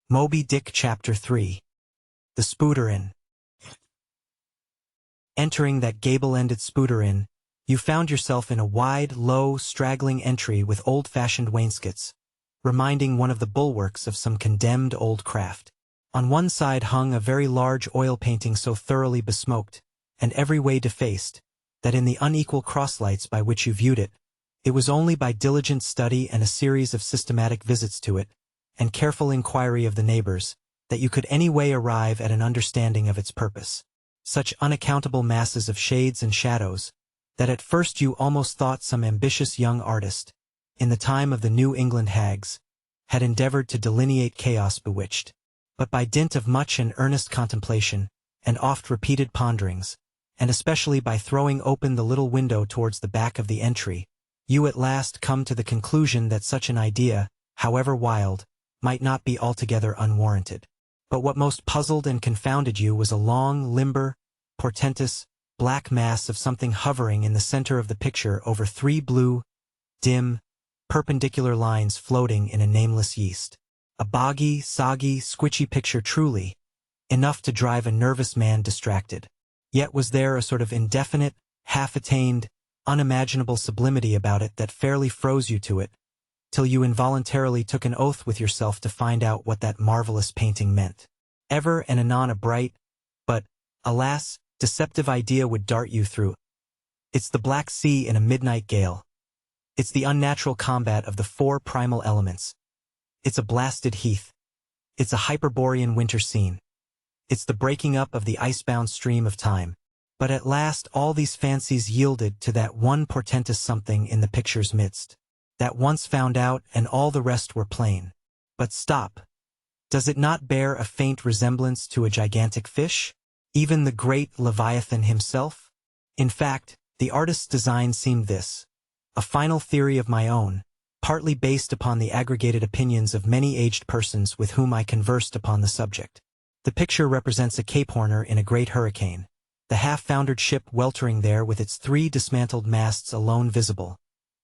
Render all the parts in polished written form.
Moby Dick Chapter 3. The Spooder Inn. Entering that gable-ended Spooder Inn, you found yourself in a wide, low, straggling entry with old-fashioned wainscots, reminding one of the bulwarks of some condemned old craft. On one side hung a very large oil painting so thoroughly besmoked, and every way defaced, that in the unequal crosslights by which you viewed it, it was only by diligent study and a series of systematic visits to it, and careful inquiry of the neighbors, that you could any way arrive at an understanding of its purpose. Such unaccountable masses of shades and shadows, that at first you almost thought some ambitious young artist, in the time of the New England hags, had endeavored to delineate chaos bewitched. But by dint of much and earnest contemplation, and oft-repeated ponderings, and especially by throwing open the little window towards the back of the entry, you at last come to the conclusion that such an idea, however wild, might not be altogether unwarranted. But what most puzzled and confounded you was a long, limber, portentous, black mass of something hovering in the center of the picture over three blue, dim, perpendicular lines floating in a nameless yeast. A boggy, soggy, squitchy picture truly, enough to drive a nervous man distracted. Yet was there a sort of indefinite, half-attained, unimaginable sublimity about it that fairly froze you to it, till you involuntarily took an oath with yourself to find out what that marvelous painting meant. Ever and anon a bright, but, alas, deceptive idea would dart you through. It's the Black Sea in a midnight gale. It's the unnatural combat of the four primal elements. It's a blasted heath. It's a Hyperborean winter scene. It's the breaking up of the icebound stream of time. But at last all these fancies yielded to that one portentous something in the picture's midst. That once found out and all the rest were plain. But stop. Does it not bear a faint resemblance to a gigantic fish? Even the great Leviathan himself? In fact, the artist's design seemed this, a final theory of my own, partly based upon the aggregated opinions of many aged persons with whom I conversed upon the subject. The picture represents a Cape Horner in a great hurricane, the half-foundered ship weltering there with its three dismantled masts alone visible,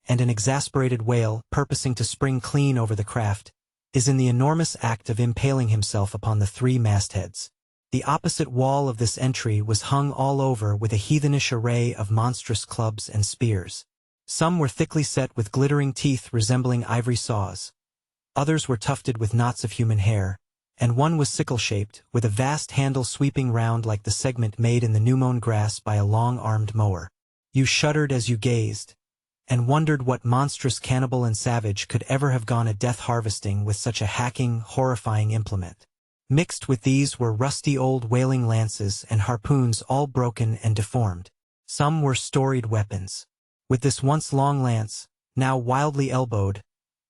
and an exasperated whale, purposing to spring clean over the craft, is in the enormous act of impaling himself upon the three mastheads. The opposite wall of this entry was hung all over with a heathenish array of monstrous clubs and spears. Some were thickly set with glittering teeth resembling ivory saws. Others were tufted with knots of human hair, and one was sickle-shaped, with a vast handle sweeping round like the segment made in the new-mown grass by a long-armed mower. You shuddered as you gazed, and wondered what monstrous cannibal and savage could ever have gone a death-harvesting with such a hacking, horrifying implement. Mixed with these were rusty old whaling lances and harpoons all broken and deformed. Some were storied weapons. With this once long lance, now wildly elbowed,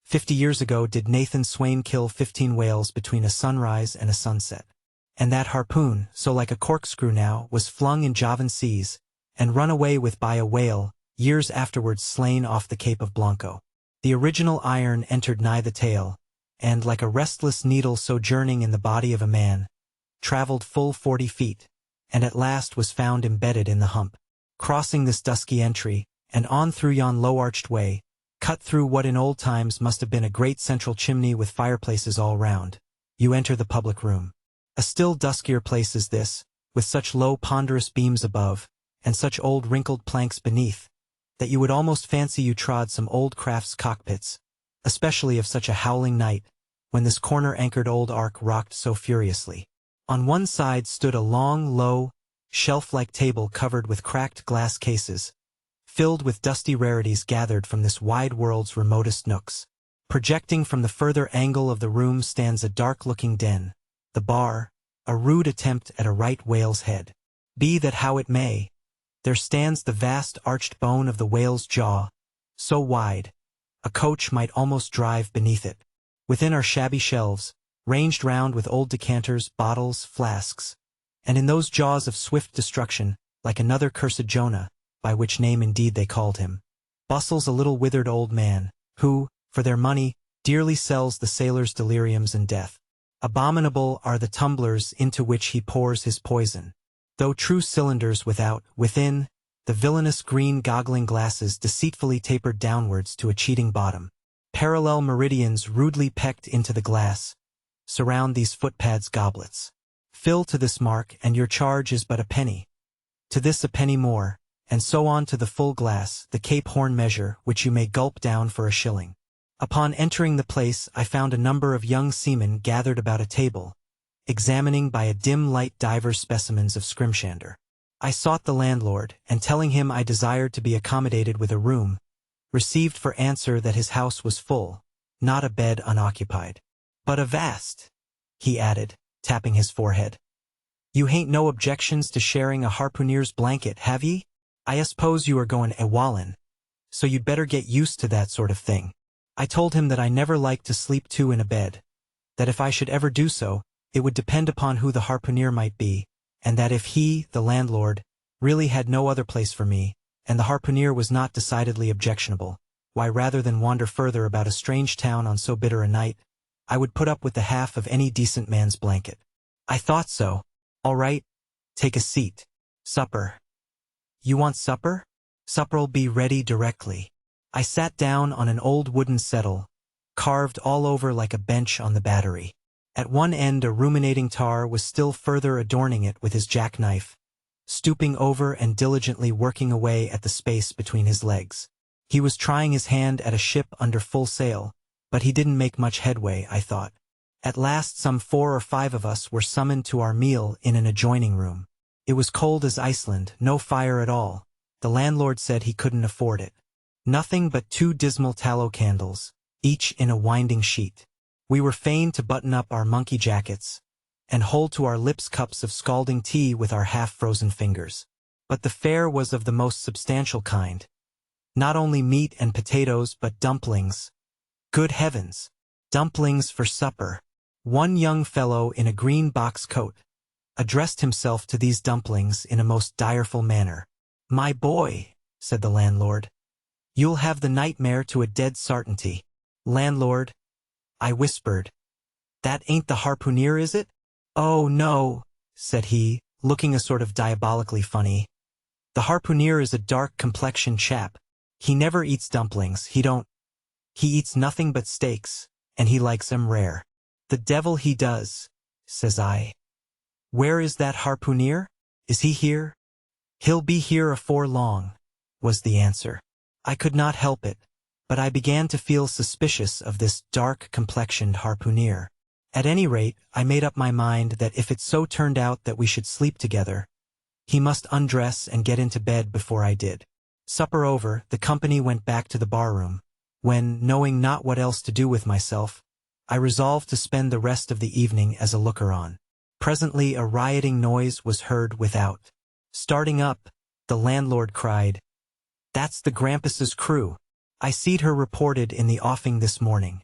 50 years ago did Nathan Swain kill 15 whales between a sunrise and a sunset. And that harpoon, so like a corkscrew now, was flung in Javan seas, and run away with by a whale, years afterwards slain off the Cape of Blanco. The original iron entered nigh the tail, and, like a restless needle sojourning in the body of a man, traveled full 40 feet, and at last was found embedded in the hump. Crossing this dusky entry, and on through yon low-arched way, cut through what in old times must have been a great central chimney with fireplaces all round, you enter the public room. A still duskier place is this, with such low ponderous beams above, and such old wrinkled planks beneath, that you would almost fancy you trod some old craft's cockpits, especially of such a howling night, when this corner-anchored old ark rocked so furiously. On one side stood a long, low, shelf-like table covered with cracked glass cases, filled with dusty rarities gathered from this wide world's remotest nooks. Projecting from the further angle of the room stands a dark-looking den, the bar, a rude attempt at a right whale's head. Be that how it may, there stands the vast arched bone of the whale's jaw, so wide, a coach might almost drive beneath it. Within are shabby shelves, ranged round with old decanters, bottles, flasks, and in those jaws of swift destruction, like another cursed Jonah, by which name indeed they called him, bustles a little withered old man, who, for their money, dearly sells the sailor's deliriums and death. Abominable are the tumblers into which he pours his poison. Though true cylinders within, the villainous green goggling glasses deceitfully tapered downwards to a cheating bottom. Parallel meridians rudely pecked into the glass, Surround these footpads goblets. Fill to this mark, and your charge is but a penny. To this a penny more, and so on to the full glass, the Cape Horn measure, which you may gulp down for a shilling. Upon entering the place, I found a number of young seamen gathered about a table, examining by a dim light divers specimens of scrimshander. I sought the landlord, and telling him I desired to be accommodated with a room, received for answer that his house was full, not a bed unoccupied. But avast, he added, tapping his forehead. You hain't no objections to sharing a harpooneer's blanket, have ye? I suppose you are going a-wallin', so you'd better get used to that sort of thing. I told him that I never liked to sleep two in a bed, that if I should ever do so, it would depend upon who the harpooneer might be, and that if he, the landlord, really had no other place for me, and the harpooneer was not decidedly objectionable, why rather than wander further about a strange town on so bitter a night, I would put up with the half of any decent man's blanket. I thought so. All right, take a seat. Supper. You want supper? Supper'll be ready directly. I sat down on an old wooden settle, carved all over like a bench on the battery. At one end a ruminating tar was still further adorning it with his jackknife, stooping over and diligently working away at the space between his legs. He was trying his hand at a ship under full sail, but he didn't make much headway, I thought. At last some 4 or 5 of us were summoned to our meal in an adjoining room. It was cold as Iceland, no fire at all. The landlord said he couldn't afford it. Nothing but 2 dismal tallow candles, each in a winding sheet. We were fain to button up our monkey jackets, and hold to our lips cups of scalding tea with our half-frozen fingers. But the fare was of the most substantial kind. Not only meat and potatoes but dumplings. Good heavens! Dumplings for supper. One young fellow in a green box coat addressed himself to these dumplings in a most direful manner. "My boy," said the landlord, "you'll have the nightmare to a dead sartainty." "Landlord," I whispered, "that ain't the harpooneer, is it?" "Oh, no," said he, looking a sort of diabolically funny. "The harpooneer is a dark-complexioned chap. He never eats dumplings, he don't. He eats nothing but steaks, and he likes 'em rare." "The devil he does," says I. "Where is that harpooneer? Is he here?" "He'll be here afore long," was the answer. I could not help it, but I began to feel suspicious of this dark-complexioned harpooneer. At any rate, I made up my mind that if it so turned out that we should sleep together, he must undress and get into bed before I did. Supper over, the company went back to the barroom, when, knowing not what else to do with myself, I resolved to spend the rest of the evening as a looker-on. Presently a rioting noise was heard without. Starting up, the landlord cried, "That's the Grampus's crew. I seed her reported in the offing this morning.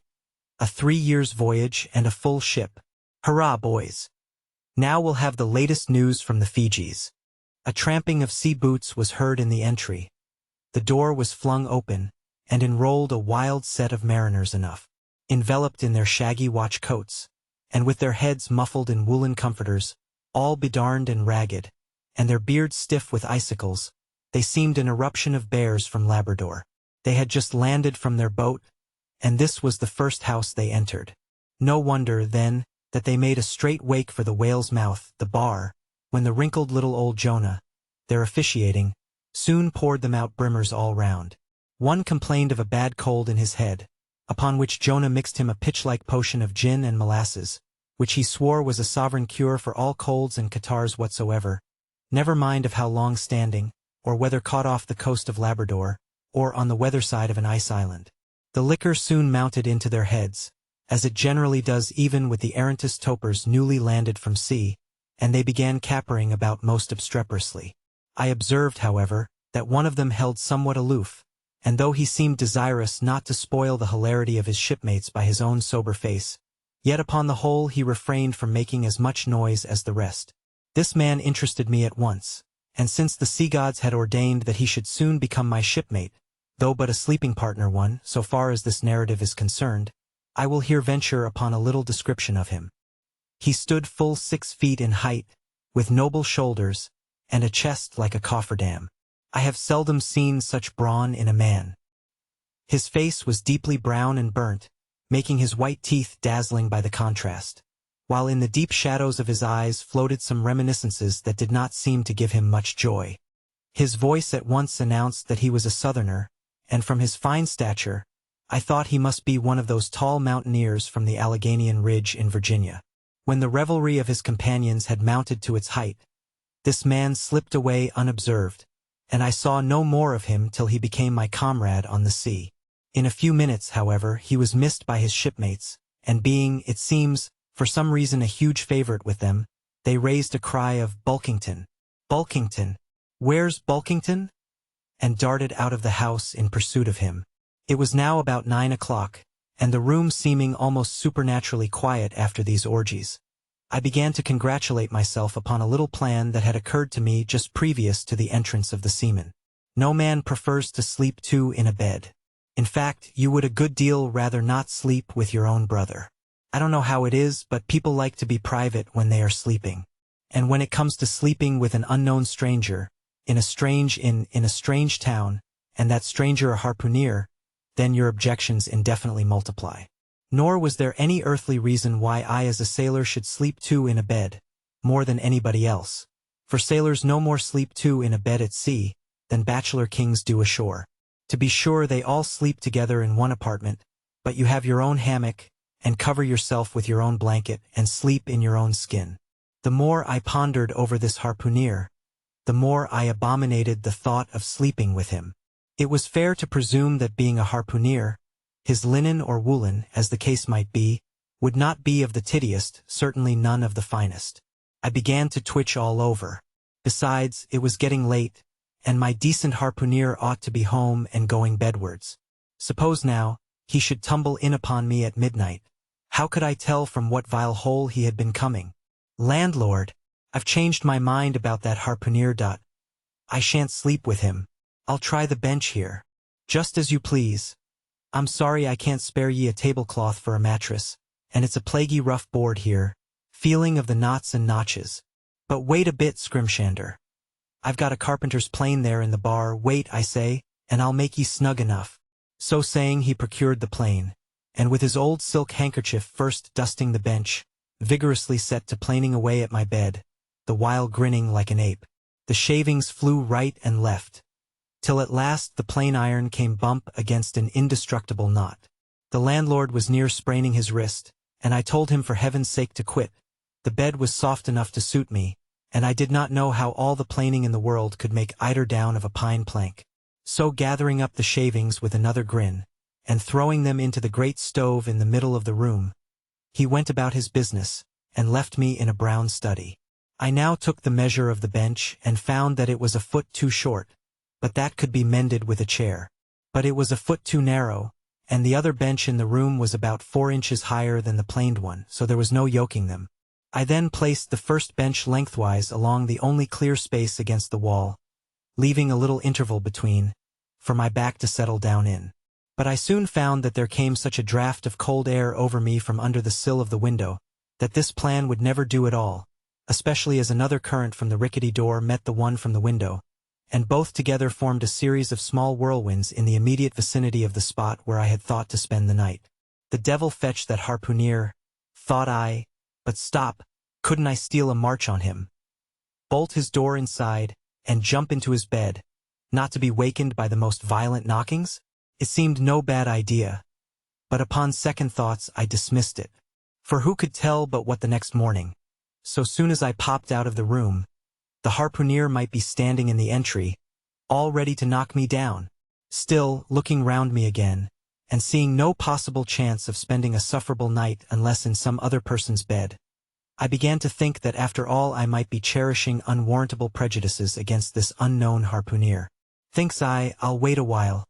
A 3 years' voyage and a full ship. Hurrah, boys! Now we'll have the latest news from the Fijis." A tramping of sea boots was heard in the entry. The door was flung open, and enrolled a wild set of mariners enough, enveloped in their shaggy watch coats, and with their heads muffled in woolen comforters, all bedarned and ragged, and their beards stiff with icicles. They seemed an eruption of bears from Labrador. They had just landed from their boat, and this was the first house they entered. No wonder, then, that they made a straight wake for the whale's mouth, the bar, when the wrinkled little old Jonah, their officiating, soon poured them out brimmers all round. One complained of a bad cold in his head, upon which Jonah mixed him a pitch-like potion of gin and molasses, which he swore was a sovereign cure for all colds and catarrhs whatsoever, never mind of how long-standing, or whether caught off the coast of Labrador, or on the weather side of an ice island. The liquor soon mounted into their heads, as it generally does even with the errantest topers newly landed from sea, and they began capering about most obstreperously. I observed, however, that one of them held somewhat aloof, and though he seemed desirous not to spoil the hilarity of his shipmates by his own sober face, yet upon the whole he refrained from making as much noise as the rest. This man interested me at once, and since the sea gods had ordained that he should soon become my shipmate, though but a sleeping partner one, so far as this narrative is concerned, I will here venture upon a little description of him. He stood full 6 feet in height, with noble shoulders, and a chest like a cofferdam. I have seldom seen such brawn in a man. His face was deeply brown and burnt, making his white teeth dazzling by the contrast. while in the deep shadows of his eyes floated some reminiscences that did not seem to give him much joy. His voice at once announced that he was a Southerner, and from his fine stature, I thought he must be one of those tall mountaineers from the Alleghanian Ridge in Virginia. When the revelry of his companions had mounted to its height, this man slipped away unobserved, and I saw no more of him till he became my comrade on the sea. In a few minutes, however, he was missed by his shipmates, and being, it seems, for some reason a huge favorite with them, they raised a cry of "Bulkington! Bulkington! Where's Bulkington?" and darted out of the house in pursuit of him. It was now about 9 o'clock, and the room seeming almost supernaturally quiet after these orgies, I began to congratulate myself upon a little plan that had occurred to me just previous to the entrance of the seamen. No man prefers to sleep two in a bed. In fact, you would a good deal rather not sleep with your own brother. I don't know how it is, but people like to be private when they are sleeping. And when it comes to sleeping with an unknown stranger, in a strange town, and that stranger a harpooner, then your objections indefinitely multiply. Nor was there any earthly reason why I as a sailor should sleep two in a bed, more than anybody else. For sailors no more sleep two in a bed at sea than bachelor kings do ashore. To be sure, they all sleep together in one apartment, but you have your own hammock, and cover yourself with your own blanket, and sleep in your own skin. The more I pondered over this harpooner, the more I abominated the thought of sleeping with him. It was fair to presume that being a harpooner, his linen or woolen, as the case might be, would not be of the tittiest, certainly none of the finest. I began to twitch all over. Besides, it was getting late, and my decent harpooner ought to be home and going bedwards. Suppose now, he should tumble in upon me at midnight. How could I tell from what vile hole he had been coming? Landlord, I've changed my mind about that harpooner. I shan't sleep with him. I'll try the bench here. Just as you please. I'm sorry I can't spare ye a tablecloth for a mattress, and it's a plaguey rough board here, feeling of the knots and notches. But wait a bit, Scrimshander. I've got a carpenter's plane there in the bar. Wait, I say, and I'll make ye snug enough. So saying, he procured the plane, and with his old silk handkerchief first dusting the bench, vigorously set to planing away at my bed, the while grinning like an ape. The shavings flew right and left, till at last the plane iron came bump against an indestructible knot. The landlord was near spraining his wrist, and I told him for heaven's sake to quit. The bed was soft enough to suit me, and I did not know how all the planing in the world could make eider down of a pine plank. So gathering up the shavings with another grin, and throwing them into the great stove in the middle of the room, he went about his business, and left me in a brown study. I now took the measure of the bench, and found that it was a foot too short, but that could be mended with a chair. But it was a foot too narrow, and the other bench in the room was about 4 inches higher than the planed one, so there was no yoking them. I then placed the first bench lengthwise along the only clear space against the wall, leaving a little interval between, for my back to settle down in. But I soon found that there came such a draught of cold air over me from under the sill of the window, that this plan would never do at all, especially as another current from the rickety door met the one from the window, and both together formed a series of small whirlwinds in the immediate vicinity of the spot where I had thought to spend the night. The devil fetch that harpooner, thought I, but stop, couldn't I steal a march on him, bolt his door inside, and jump into his bed, not to be wakened by the most violent knockings? It seemed no bad idea, but upon second thoughts I dismissed it. For who could tell but what the next morning, so soon as I popped out of the room, the harpooner might be standing in the entry, all ready to knock me down. Still, looking round me again, and seeing no possible chance of spending a sufferable night unless in some other person's bed, I began to think that after all I might be cherishing unwarrantable prejudices against this unknown harpooner. Thinks I, I'll wait a while.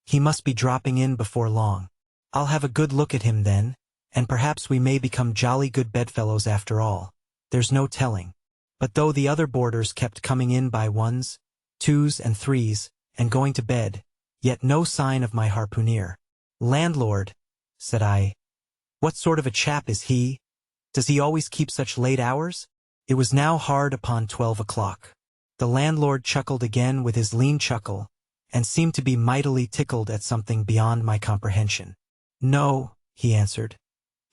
He must be dropping in before long. I'll have a good look at him then, and perhaps we may become jolly good bedfellows after all. There's no telling. But though the other boarders kept coming in by ones, twos, and threes, and going to bed, yet no sign of my harpooner. Landlord, said I, what sort of a chap is he? Does he always keep such late hours? It was now hard upon 12 o'clock. The landlord chuckled again with his lean chuckle, and seemed to be mightily tickled at something beyond my comprehension. No, he answered.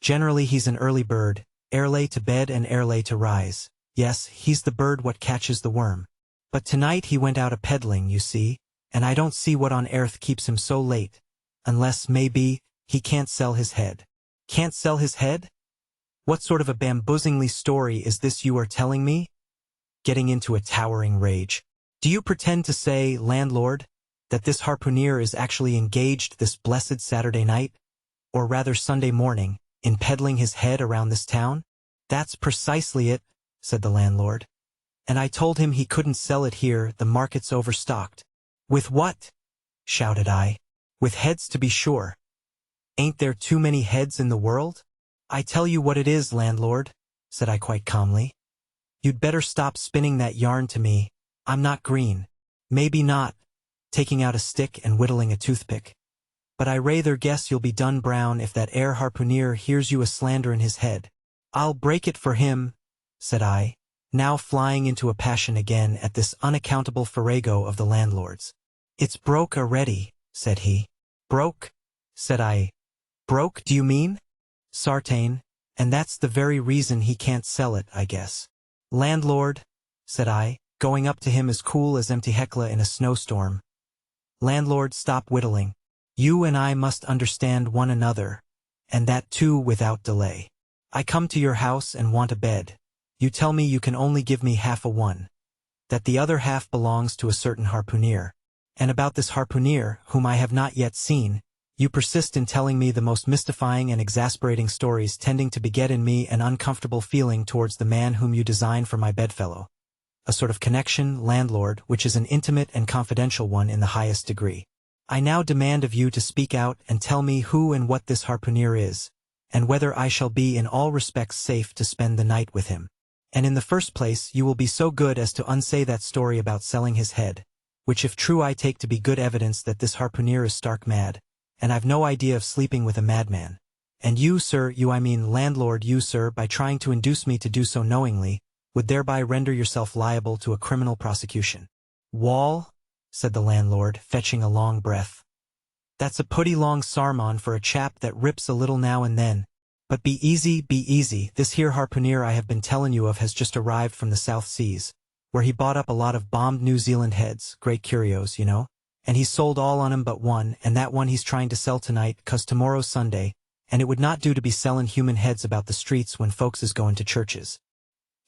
Generally he's an early bird, ere lay to bed and ere lay to rise. Yes, he's the bird what catches the worm. But tonight he went out a-peddling, you see, and I don't see what on earth keeps him so late, unless, maybe, he can't sell his head. Can't sell his head? What sort of a bamboozlingly story is this you are telling me? Getting into a towering rage. Do you pretend to say, landlord, that this harpooner is actually engaged this blessed Saturday night, or rather Sunday morning, in peddling his head around this town? That's precisely it, said the landlord. And I told him he couldn't sell it here, the market's overstocked. With what? Shouted I. With heads, to be sure. Ain't there too many heads in the world? I tell you what it is, landlord, said I quite calmly. You'd better stop spinning that yarn to me. I'm not green. Maybe not, taking out a stick and whittling a toothpick. But I rather guess you'll be done brown if that air harpooner hears you a slander in his head. I'll break it for him, said I, now flying into a passion again at this unaccountable farrago of the landlord's. It's broke already, said he. Broke? Said I. Broke, do you mean? Sartain, and that's the very reason he can't sell it, I guess. Landlord, said I, going up to him as cool as empty Hecla in a snowstorm. Landlord, stop whittling. You and I must understand one another, and that too without delay. I come to your house and want a bed. You tell me you can only give me half a one, that the other half belongs to a certain harpooner. And about this harpooner, whom I have not yet seen, you persist in telling me the most mystifying and exasperating stories, tending to beget in me an uncomfortable feeling towards the man whom you design for my bedfellow. A sort of connection, landlord, which is an intimate and confidential one in the highest degree. I now demand of you to speak out and tell me who and what this harpooner is, and whether I shall be in all respects safe to spend the night with him. And in the first place, you will be so good as to unsay that story about selling his head, which if true I take to be good evidence that this harpooner is stark mad, and I've no idea of sleeping with a madman. And you, sir, I mean landlord, you, sir, by trying to induce me to do so knowingly, would thereby render yourself liable to a criminal prosecution. Wall, said the landlord, fetching a long breath. That's a putty long sarmon for a chap that rips a little now and then. But be easy, this here harpooner I have been tellin' you of has just arrived from the South Seas, where he bought up a lot of bombed New Zealand heads, great curios, you know, and he's sold all on 'em but one, and that one he's trying to sell tonight, 'cause tomorrow's Sunday, and it would not do to be sellin' human heads about the streets when folks is goin' to churches.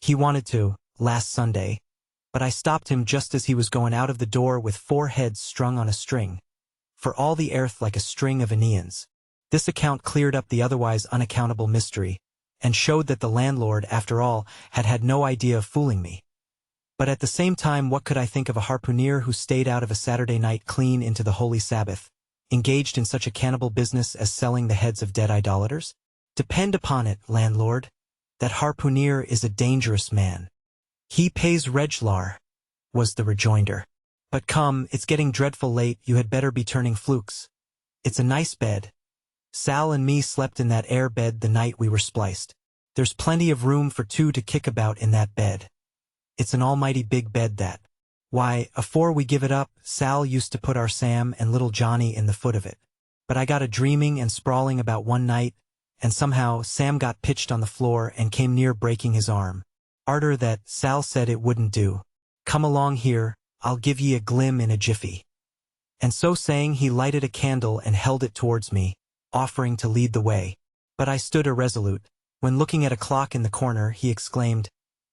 He wanted to, last Sunday, but I stopped him just as he was going out of the door with 4 heads strung on a string, for all the earth like a string of Aeneans. This account cleared up the otherwise unaccountable mystery, and showed that the landlord, after all, had had no idea of fooling me. But at the same time, what could I think of a harpooner who stayed out of a Saturday night clean into the Holy Sabbath, engaged in such a cannibal business as selling the heads of dead idolaters? Depend upon it, landlord, that harpooner is a dangerous man. He pays reglar, was the rejoinder. But come, it's getting dreadful late, you had better be turning flukes. It's a nice bed. Sal and me slept in that air bed the night we were spliced. There's plenty of room for 2 to kick about in that bed. It's an almighty big bed that. Why, afore we give it up, Sal used to put our Sam and little Johnny in the foot of it. But I got a dreaming and sprawling about one night, and somehow Sam got pitched on the floor and came near breaking his arm. Arter that, Sal said it wouldn't do. Come along here, I'll give ye a glim in a jiffy. And so saying, he lighted a candle and held it towards me, offering to lead the way. But I stood irresolute. When looking at a clock in the corner, he exclaimed,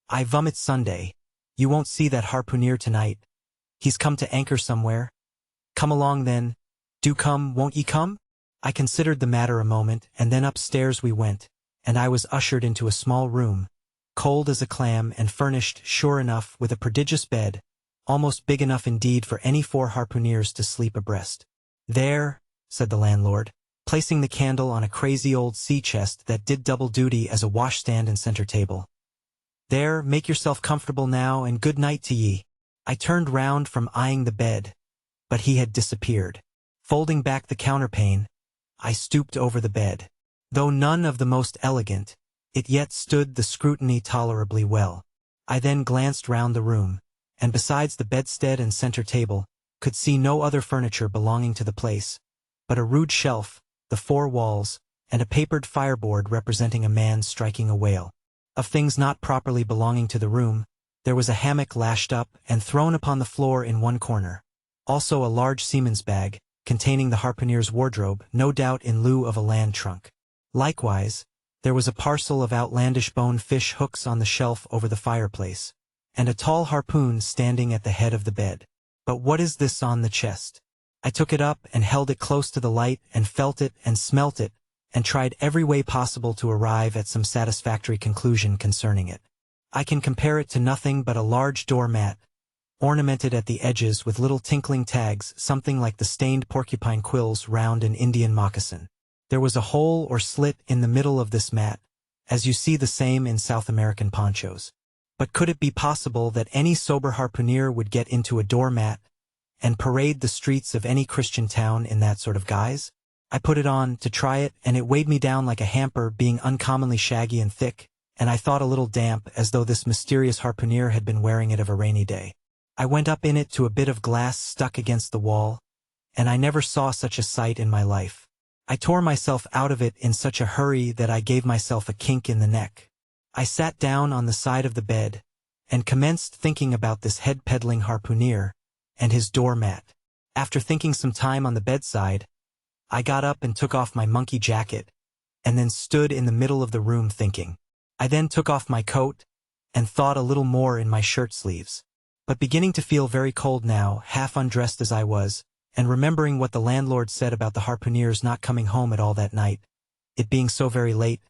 I vomit Sunday. You won't see that harpooner tonight. He's come to anchor somewhere. Come along then. Do come, won't ye come? I considered the matter a moment, and then upstairs we went, and I was ushered into a small room, cold as a clam and furnished, sure enough, with a prodigious bed, almost big enough indeed for any 4 harpooners to sleep abreast. There, said the landlord, placing the candle on a crazy old sea chest that did double duty as a washstand and center table. There, make yourself comfortable now, and good night to ye. I turned round from eyeing the bed, but he had disappeared. Folding back the counterpane, I stooped over the bed. Though none of the most elegant, it yet stood the scrutiny tolerably well. I then glanced round the room, and besides the bedstead and center table, could see no other furniture belonging to the place, but a rude shelf, the 4 walls, and a papered fireboard representing a man striking a whale. Of things not properly belonging to the room, there was a hammock lashed up and thrown upon the floor in one corner. Also a large seaman's bag, containing the harpooner's wardrobe, no doubt in lieu of a land trunk. Likewise, there was a parcel of outlandish bone fish hooks on the shelf over the fireplace, and a tall harpoon standing at the head of the bed. But what is this on the chest? I took it up and held it close to the light and felt it and smelt it, and tried every way possible to arrive at some satisfactory conclusion concerning it. I can compare it to nothing but a large doormat, ornamented at the edges with little tinkling tags, something like the stained porcupine quills round an Indian moccasin. There was a hole or slit in the middle of this mat, as you see the same in South American ponchos. But could it be possible that any sober harpooner would get into a doormat and parade the streets of any Christian town in that sort of guise? I put it on to try it, and it weighed me down like a hamper, being uncommonly shaggy and thick, and I thought a little damp, as though this mysterious harpooner had been wearing it of a rainy day. I went up in it to a bit of glass stuck against the wall, and I never saw such a sight in my life. I tore myself out of it in such a hurry that I gave myself a kink in the neck. I sat down on the side of the bed, and commenced thinking about this head-peddling harpooner and his doormat. After thinking some time on the bedside, I got up and took off my monkey jacket, and then stood in the middle of the room thinking. I then took off my coat, and thought a little more in my shirt sleeves. But beginning to feel very cold now, half undressed as I was, and remembering what the landlord said about the harpooner's not coming home at all that night, it being so very late,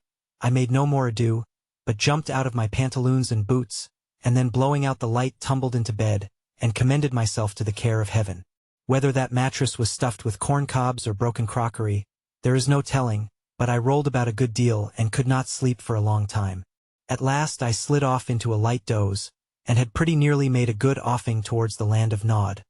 I made no more ado, but jumped out of my pantaloons and boots, and then blowing out the light tumbled into bed, and commended myself to the care of heaven. Whether that mattress was stuffed with corn cobs or broken crockery, there is no telling, but I rolled about a good deal and could not sleep for a long time. At last I slid off into a light doze, and had pretty nearly made a good offing towards the land of Nod,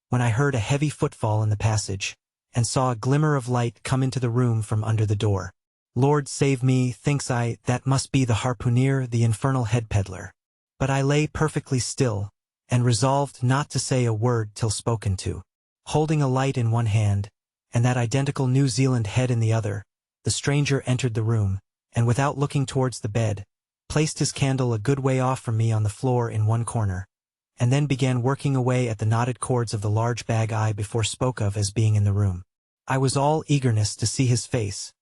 when I heard a heavy footfall in the passage, and saw a glimmer of light come into the room from under the door. Lord save me, thinks I, that must be the harpooner, the infernal head peddler. But I lay perfectly still, and resolved not to say a word till spoken to. Holding a light in one hand, and that identical New Zealand head in the other, the stranger entered the room, and without looking towards the bed, placed his candle a good way off from me on the floor in one corner, and then began working away at the knotted cords of the large bag I before spoke of as being in the room. I was all eagerness to see his face,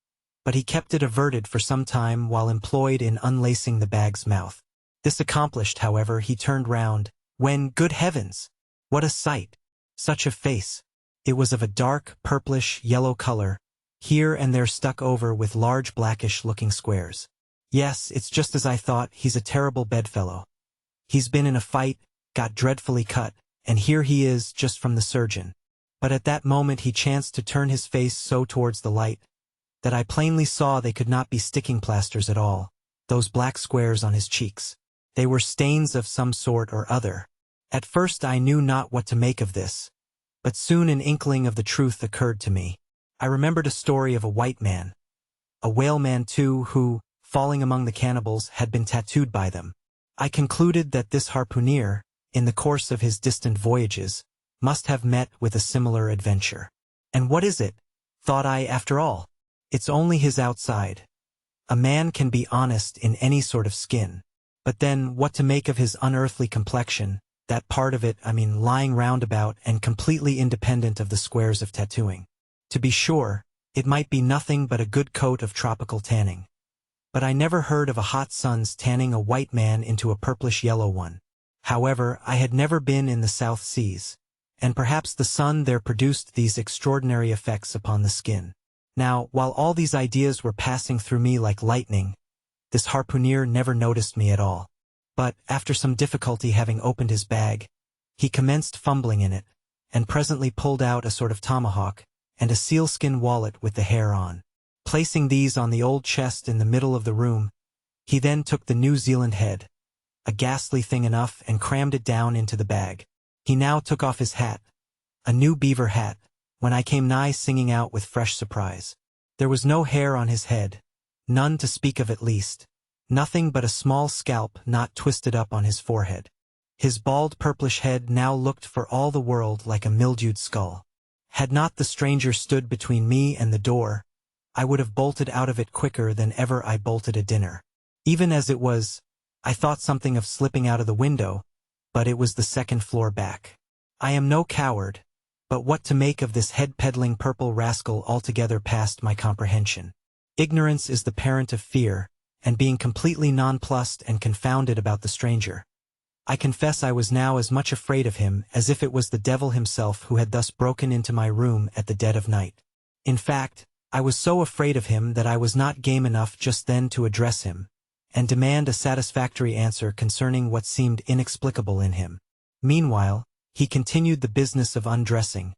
but he kept it averted for some time while employed in unlacing the bag's mouth. This accomplished, however, he turned round, when, good heavens! What a sight! Such a face! It was of a dark, purplish, yellow color, here and there stuck over with large blackish-looking squares. Yes, it's just as I thought, he's a terrible bedfellow. He's been in a fight, got dreadfully cut, and here he is, just from the surgeon. But at that moment he chanced to turn his face so towards the light, that I plainly saw they could not be sticking plasters at all, those black squares on his cheeks. They were stains of some sort or other. At first I knew not what to make of this, but soon an inkling of the truth occurred to me. I remembered a story of a white man, a whaleman too, who, falling among the cannibals, had been tattooed by them. I concluded that this harpooner, in the course of his distant voyages, must have met with a similar adventure. And what is it? Thought I, after all. It's only his outside. A man can be honest in any sort of skin. But then, what to make of his unearthly complexion, that part of it, lying round about and completely independent of the squares of tattooing? To be sure, it might be nothing but a good coat of tropical tanning. But I never heard of a hot sun's tanning a white man into a purplish-yellow one. However, I had never been in the South Seas, and perhaps the sun there produced these extraordinary effects upon the skin. Now, while all these ideas were passing through me like lightning, this harpooner never noticed me at all. But, after some difficulty having opened his bag, he commenced fumbling in it, and presently pulled out a sort of tomahawk, and a sealskin wallet with the hair on. Placing these on the old chest in the middle of the room, he then took the New Zealand head, a ghastly thing enough, and crammed it down into the bag. He now took off his hat, a new beaver hat, when I came nigh singing out with fresh surprise. There was no hair on his head, none to speak of at least, nothing but a small scalp not twisted up on his forehead. His bald purplish head now looked for all the world like a mildewed skull. Had not the stranger stood between me and the door, I would have bolted out of it quicker than ever I bolted a dinner. Even as it was, I thought something of slipping out of the window, but it was the second floor back. I am no coward, but what to make of this head-peddling purple rascal altogether past my comprehension. Ignorance is the parent of fear, and being completely nonplussed and confounded about the stranger, I confess I was now as much afraid of him as if it was the devil himself who had thus broken into my room at the dead of night. In fact, I was so afraid of him that I was not game enough just then to address him, and demand a satisfactory answer concerning what seemed inexplicable in him. Meanwhile, he continued the business of undressing,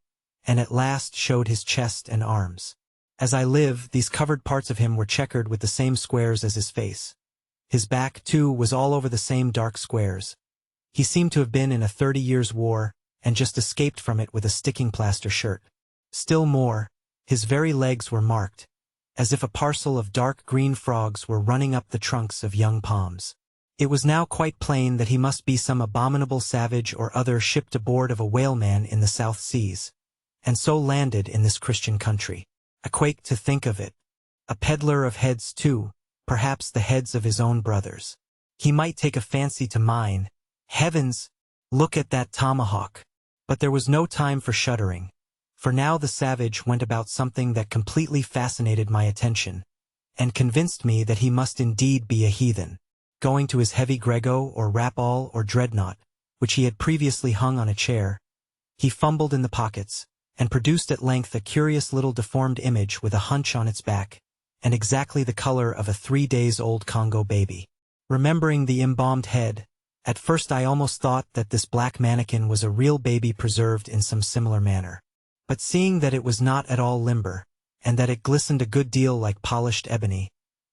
and at last showed his chest and arms. As I live, these covered parts of him were checkered with the same squares as his face. His back, too, was all over the same dark squares. He seemed to have been in a 30 years' war, and just escaped from it with a sticking plaster shirt. Still more, his very legs were marked, as if a parcel of dark green frogs were running up the trunks of young palms. It was now quite plain that he must be some abominable savage or other shipped aboard of a whaleman in the South Seas, and so landed in this Christian country. I quaked to think of it. A peddler of heads too, perhaps the heads of his own brothers. He might take a fancy to mine. Heavens! Look at that tomahawk! But there was no time for shuddering, for now the savage went about something that completely fascinated my attention, and convinced me that he must indeed be a heathen. Going to his heavy grego or wrap-all or dreadnought, which he had previously hung on a chair, he fumbled in the pockets, and produced at length a curious little deformed image with a hunch on its back, and exactly the color of a 3-days-old Congo baby. Remembering the embalmed head, at first I almost thought that this black mannequin was a real baby preserved in some similar manner. But seeing that it was not at all limber, and that it glistened a good deal like polished ebony,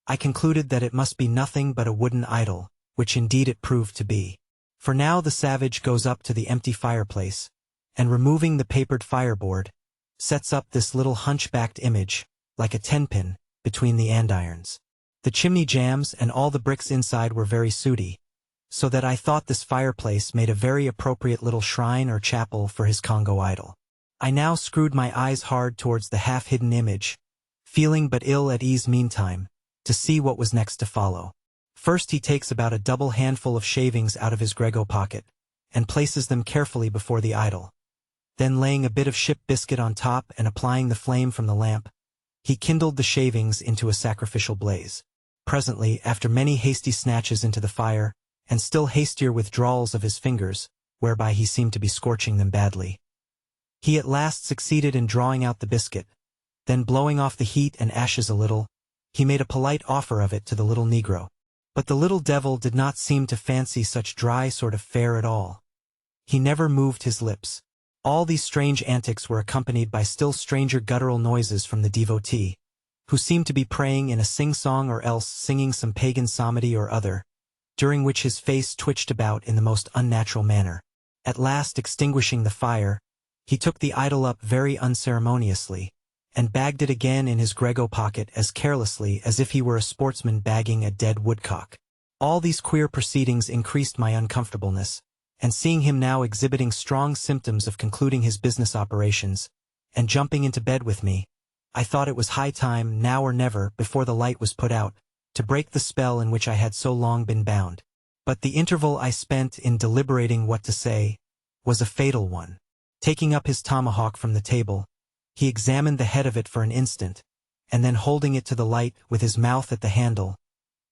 I concluded that it must be nothing but a wooden idol, which indeed it proved to be. For now the savage goes up to the empty fireplace, and removing the papered fireboard, sets up this little hunchbacked image, like a tenpin, between the andirons. The chimney jambs and all the bricks inside were very sooty, so that I thought this fireplace made a very appropriate little shrine or chapel for his Congo idol. I now screwed my eyes hard towards the half-hidden image, feeling but ill at ease meantime, to see what was next to follow. First he takes about a double handful of shavings out of his grego pocket, and places them carefully before the idol. Then laying a bit of ship biscuit on top and applying the flame from the lamp, he kindled the shavings into a sacrificial blaze. Presently, after many hasty snatches into the fire, and still hastier withdrawals of his fingers, whereby he seemed to be scorching them badly, he at last succeeded in drawing out the biscuit. Then blowing off the heat and ashes a little, he made a polite offer of it to the little negro. But the little devil did not seem to fancy such dry sort of fare at all. He never moved his lips. All these strange antics were accompanied by still stranger guttural noises from the devotee, who seemed to be praying in a sing-song or else singing some pagan psalmody or other, during which his face twitched about in the most unnatural manner. At last extinguishing the fire, he took the idol up very unceremoniously, and bagged it again in his grego pocket as carelessly as if he were a sportsman bagging a dead woodcock. All these queer proceedings increased my uncomfortableness, and seeing him now exhibiting strong symptoms of concluding his business operations, and jumping into bed with me, I thought it was high time, now or never, before the light was put out, to break the spell in which I had so long been bound. But the interval I spent in deliberating what to say was a fatal one. Taking up his tomahawk from the table, he examined the head of it for an instant, and then holding it to the light with his mouth at the handle,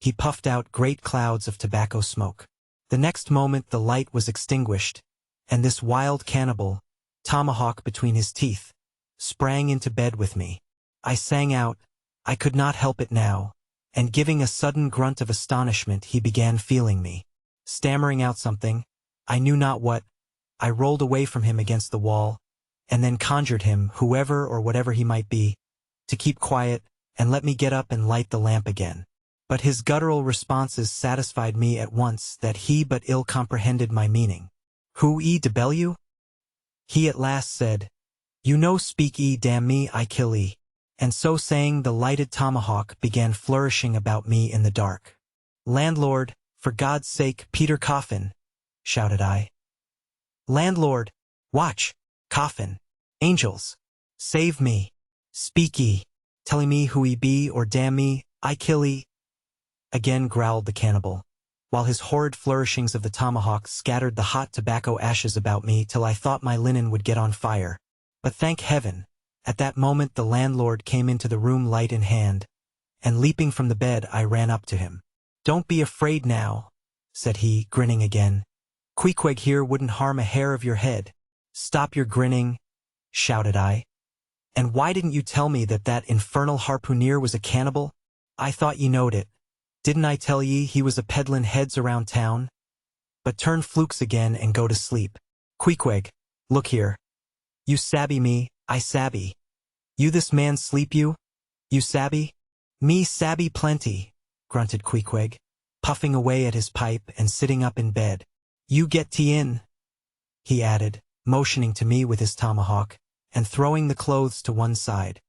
he puffed out great clouds of tobacco smoke. The next moment the light was extinguished, and this wild cannibal, tomahawk between his teeth, sprang into bed with me. I sang out, I could not help it now, and giving a sudden grunt of astonishment he began feeling me. Stammering out something, I knew not what, I rolled away from him against the wall, and then conjured him, whoever or whatever he might be, to keep quiet and let me get up and light the lamp again. But his guttural responses satisfied me at once that he but ill comprehended my meaning. Who e debel you? He at last said, You no speak e damn me I kill e. And so saying the lighted tomahawk began flourishing about me in the dark. Landlord, for God's sake, Peter Coffin, shouted I. Landlord, watch, Coffin, angels, save me, speak ye, telling me who ye be or damn me, I kill ye. again growled the cannibal, while his horrid flourishings of the tomahawk scattered the hot tobacco ashes about me till I thought my linen would get on fire. But thank heaven, at that moment the landlord came into the room light in hand, and leaping from the bed I ran up to him. "Don't be afraid now," said he, grinning again. "Queequeg here wouldn't harm a hair of your head." "Stop your grinning," shouted I. "And why didn't you tell me that that infernal harpooneer was a cannibal? I thought ye knowed it. Didn't I tell ye he was a peddlin' heads around town? But turn flukes again and go to sleep. Queequeg, look here. You sabby me, I sabby. You this man sleep you? You sabby?" "Me sabby plenty," grunted Queequeg, puffing away at his pipe and sitting up in bed. "You get tea in," he added, motioning to me with his tomahawk, and throwing the clothes to one side.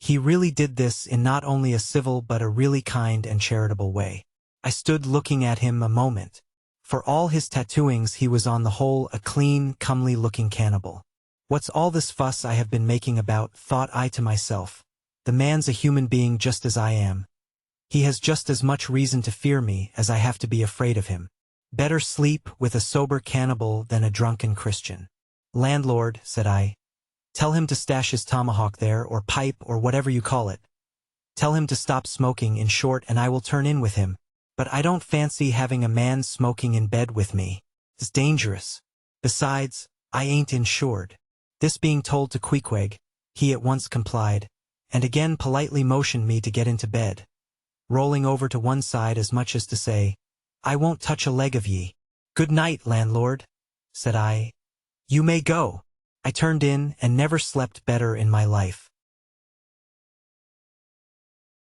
He really did this in not only a civil but a really kind and charitable way. I stood looking at him a moment. For all his tattooings he was on the whole a clean, comely-looking cannibal. "What's all this fuss I have been making about?" thought I to myself. "The man's a human being just as I am. He has just as much reason to fear me as I have to be afraid of him. Better sleep with a sober cannibal than a drunken Christian." "Landlord," said I, "tell him to stash his tomahawk there, or pipe, or whatever you call it. Tell him to stop smoking, in short, and I will turn in with him. But I don't fancy having a man smoking in bed with me. It's dangerous. Besides, I ain't insured." This being told to Queequeg, he at once complied, and again politely motioned me to get into bed, rolling over to one side as much as to say, "I won't touch a leg of ye." "Good night, landlord," said I. "You may go." I turned in and never slept better in my life.